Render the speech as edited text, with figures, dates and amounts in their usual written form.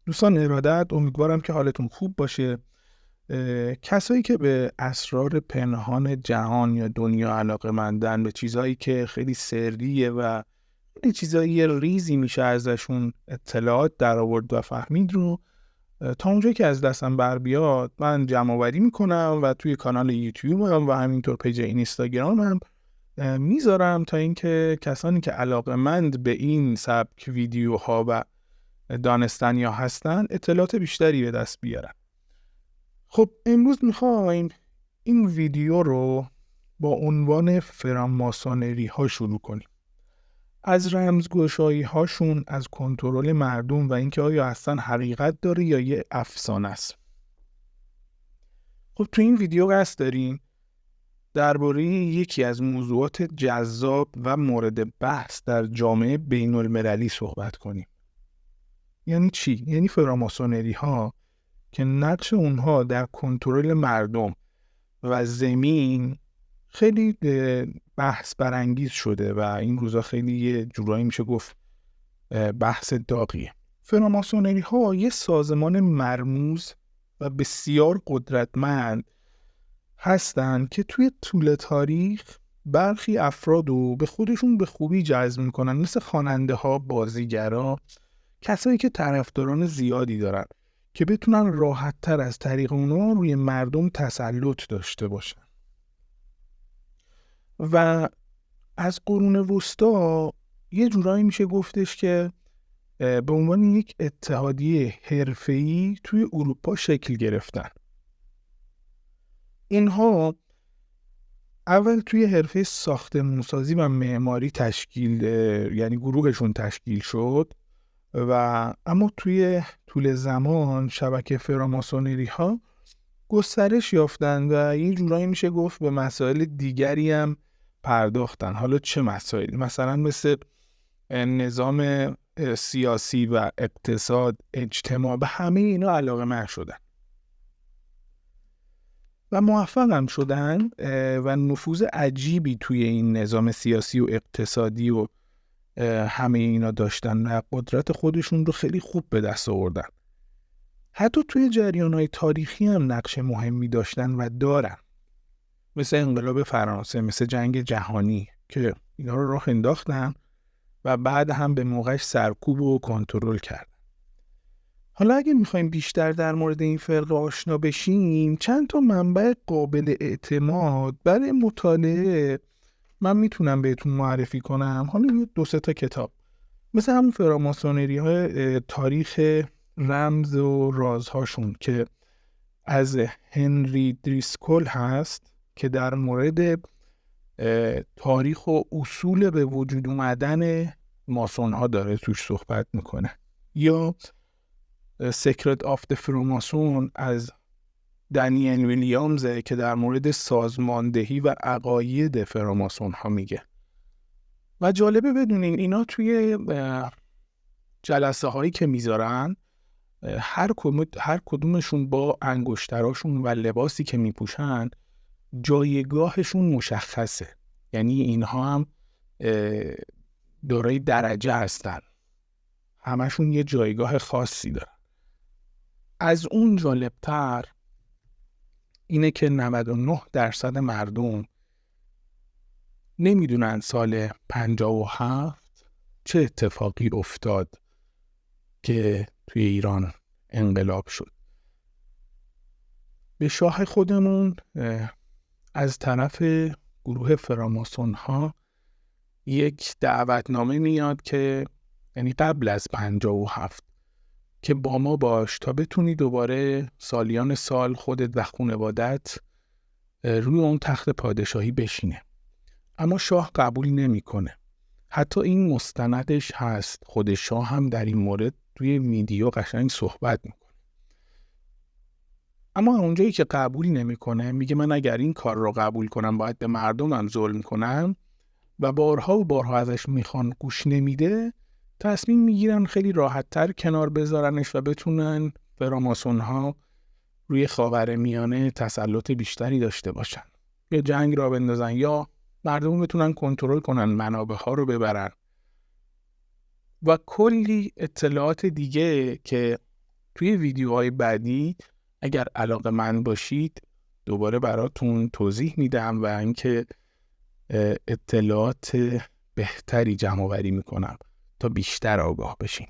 دوستان ارادت، امیدوارم که حالتون خوب باشه. کسایی که به اسرار پنهان جهان یا دنیا علاقه‌مندن، به چیزهایی که خیلی سریه و خیلی چیزایی ریزی میشه ازشون اطلاعات در آورد و فهمید رو، تا اونجایی که از دستم بر بیاد من جمع آوری میکنم و توی کانال یوتیوب هم و همینطور پیج اینستاگرام هم میذارم تا اینکه کسانی که علاقه‌مند به این سبک ویدیوها و دانستنی ها هستن اطلاعات بیشتری به دست بیارن. خب امروز میخوایم این ویدیو رو با عنوان فراماسونری ها شروع کنیم. از رمزگشایی هاشون، از کنترل مردم و اینکه آیا اصلا حقیقت داره یا یه افسانه است. خب تو این ویدیو قصد داریم درباره یکی از موضوعات جذاب و مورد بحث در جامعه بین المللی صحبت کنیم. یعنی چی؟ یعنی فراماسونری ها که نقش اونها در کنترل مردم و زمین خیلی بحث برانگیز شده و این روزا خیلی یه جورایی میشه گفت بحث داغیه. فراماسونری ها یه سازمان مرموز و بسیار قدرتمند هستن که توی طول تاریخ برخی افراد رو به خودشون به خوبی جذب میکنن، مثل خواننده ها، بازیگرا، کسایی که طرفداران زیادی دارن که بتونن راحت تر از طریق اونا روی مردم تسلط داشته باشن. و از قرون وسطا یه جورایی میشه گفتش که به عنوان یک اتحادیه حرفه‌ای توی اروپا شکل گرفتن. اینها اول توی حرفه ساختمان‌سازی و معماری یعنی گروهشون تشکیل شد و اما توی طول زمان شبکه فراماسونری ها گسترش یافتن و یه جورایی میشه گفت به مسائل دیگری هم پرداختن. حالا چه مسائل؟ مثلا مثل نظام سیاسی و اقتصاد، اجتماع، به همه اینا علاقه‌مند شدن و موفق هم شدن و نفوذ عجیبی توی این نظام سیاسی و اقتصادی و همه اینا داشتن و قدرت خودشون رو خیلی خوب به دست آوردن. حتی توی جریان‌های تاریخی هم نقش مهمی داشتن و دارن، مثل انقلاب فرانسه، مثل جنگ جهانی که اینا رو راه انداختن و بعد هم به موقعش سرکوب و کنترل کردن. حالا اگه میخوایم بیشتر در مورد این فرقه آشنا بشیم، چند تا منبع قابل اعتماد برای مطالعه من میتونم بهتون معرفی کنم. حالا دو سه تا کتاب مثل همون فراماسونری های تاریخ رمز و رازهاشون که از هنری دریسکل هست که در مورد تاریخ و اصول به وجود اومدن ماسون ها داره توش صحبت میکنه، یا سیکرت آف د فراماسون از دنیل ویلیامز که در مورد سازماندهی و عقاید فراماسون ها میگه. و جالبه بدونین اینا توی جلسه هایی که میذارن هر کدومشون با انگشتراشون و لباسی که میپوشن جایگاهشون مشخصه، یعنی اینها هم دارای درجه هستن، همشون یه جایگاه خاصی دارن. از اون جالبتر اینه که 99% مردم نمیدونن سال 57 چه اتفاقی افتاد که توی ایران انقلاب شد. به شاه خودمون از طرف گروه فراماسون ها یک دعوتنامه میاد که یعنی قبل از 57 که با ما باش تا بتونی دوباره سالیان سال خودت و خانوادت روی اون تخت پادشاهی بشینه. اما شاه قبول نمیکنه. حتی این مستندش هست، خود شاه هم در این مورد توی ویدیو قشنگ صحبت میکنه. اما اونجایی که قبول نمیکنه میگه من اگر این کار رو قبول کنم باید به مردمم ظلم کنم و بارها و بارها ازش میخوان گوش نمیده، تصمیم میگیرن خیلی راحت‌تر کنار بذارنش و بتونن فراماسون ها روی خاورمیانه تسلط بیشتری داشته باشن، یا جنگ را بندازن یا مردم بتونن کنترل کنن، منابع ها رو ببرن و کلی اطلاعات دیگه که توی ویدیوهای بعدی اگر علاقه‌مند باشید دوباره براتون توضیح میدم و اینکه اطلاعات بهتری جمع آوری میکنم تا بیشتر آگاه بشین.